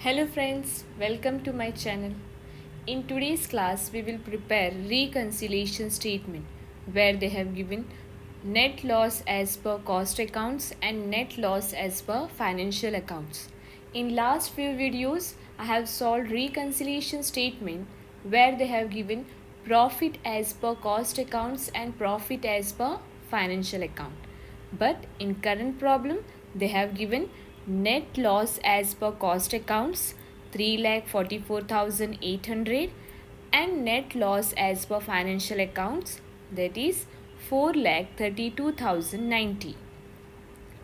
Hello friends, welcome to my channel. In today's class, we will prepare reconciliation statement where they have given net loss as per cost accounts and net loss as per financial accounts. In last few videos, I have solved reconciliation statement where they have given profit as per cost accounts and profit as per financial account. But in current problem, they have given net loss as per cost accounts 3,44,800 and net loss as per financial accounts, that is 4,32,090.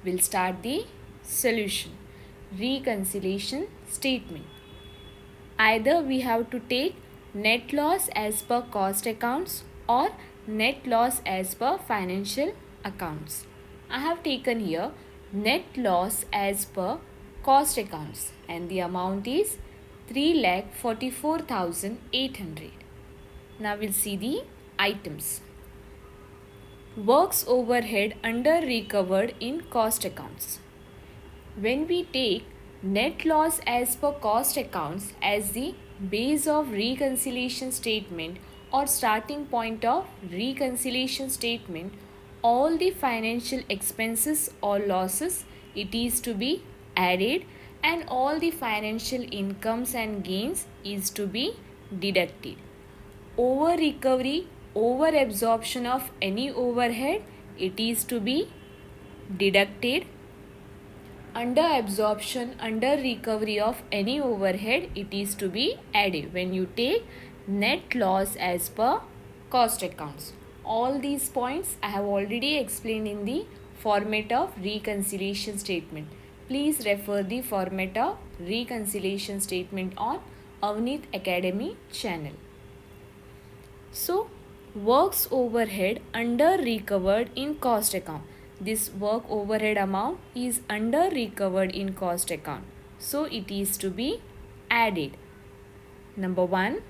We'll start the solution. Reconciliation statement. Either we have to take net loss as per cost accounts or net loss as per financial accounts. I have taken here net loss as per cost accounts and the amount is 3,44,800. Now we'll see the items. Works overhead under recovered in cost accounts. When we take net loss as per cost accounts as the base of reconciliation statement or starting point of reconciliation statement, all the financial expenses or losses it is to be added and all the financial incomes and gains is to be deducted. Over recovery, over absorption of any overhead, it is to be deducted. Under absorption, under recovery of any overhead, it is to be added when you take net loss as per cost accounts. All these points I have already explained in the format of reconciliation statement. Please refer the format of reconciliation statement on Avanit Academy channel. So, works overhead under recovered in cost account. This work overhead amount is under recovered in cost account. So, it is to be added. Number 1.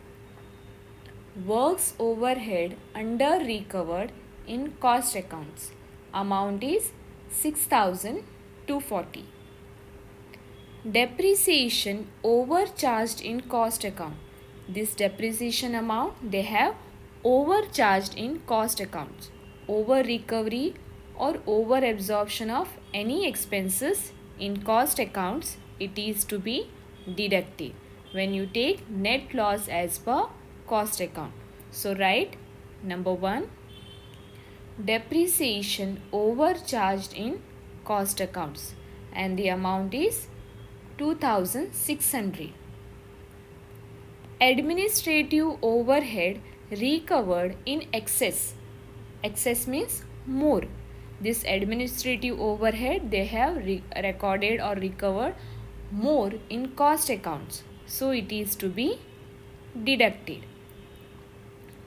Works overhead under recovered in cost accounts. Amount is 6,240. Depreciation overcharged in cost account. This depreciation amount they have overcharged in cost accounts. Over recovery or over absorption of any expenses in cost accounts, it is to be deducted when you take net loss as per cost account. So write number 1, depreciation overcharged in cost accounts and the amount is 2,600. Administrative overhead recovered in excess. Excess means more. This administrative overhead they have recorded or recovered more in cost accounts. So it is to be deducted.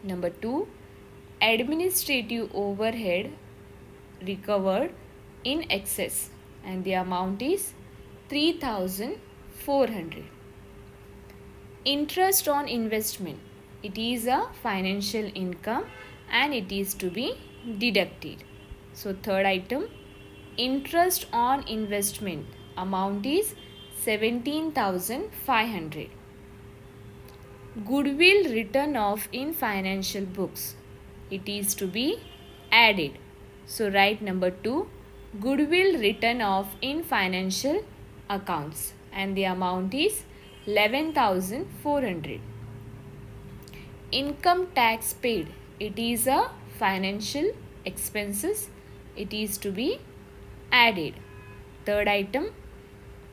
Number 2, administrative overhead recovered in excess and the amount is 3,400. Interest on investment. It is a financial income and it is to be deducted. So third item, interest on investment amount is 17,500. Goodwill written off in financial books. It is to be added. So write number 2, goodwill written off in financial accounts and the amount is 11,400. Income tax paid. It is a financial expenses. It is to be added. Third item,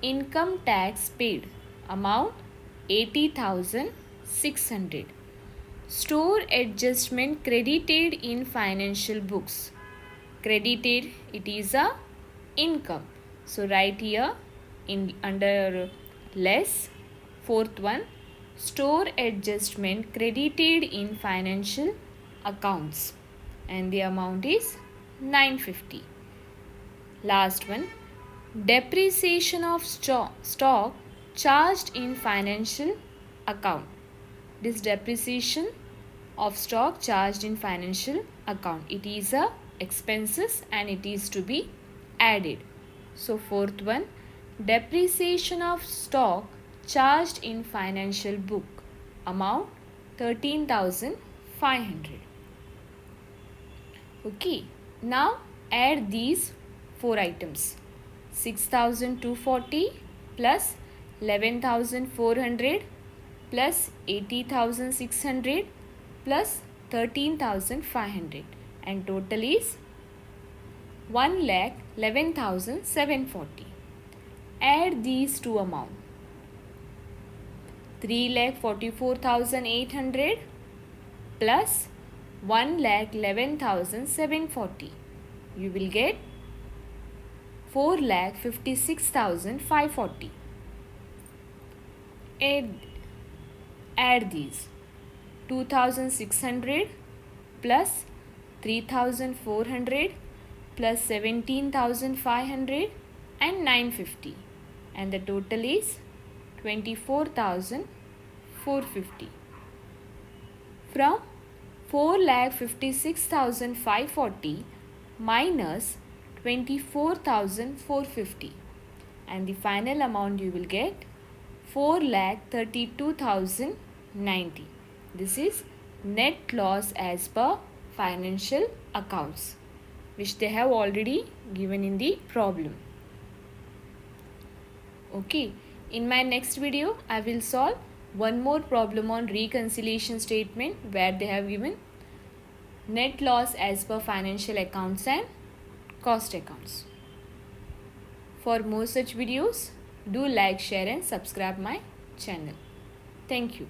income tax paid amount 80,600. Store adjustment credited in financial books. Credited, it is a income. So write here in under less. Fourth one, store adjustment credited in financial accounts and the amount is 950. Last one, depreciation of stock charged in financial account. This depreciation of stock charged in financial account, it is a expenses and it is to be added. So fourth one, depreciation of stock charged in financial book. Amount 13,500. Okay, now add these 4 items. 6,240 plus 11,400 plus 80,600 plus 13,500, and total is 1,11,740. Add these two amounts. 3,44,800 plus 1,11,740. You will get 4,56,540. Add these. 2,600 plus 3,400 plus 17,500 and 950, and the total is 24,450. From 4,56,540 minus 24,450, and the final amount you will get 4,32,090. This is net loss as per financial accounts, which they have already given in the problem. Okay, in my next video I will solve one more problem on reconciliation statement where they have given net loss as per financial accounts and cost accounts. For more such videos, do like, share and subscribe my channel. Thank you.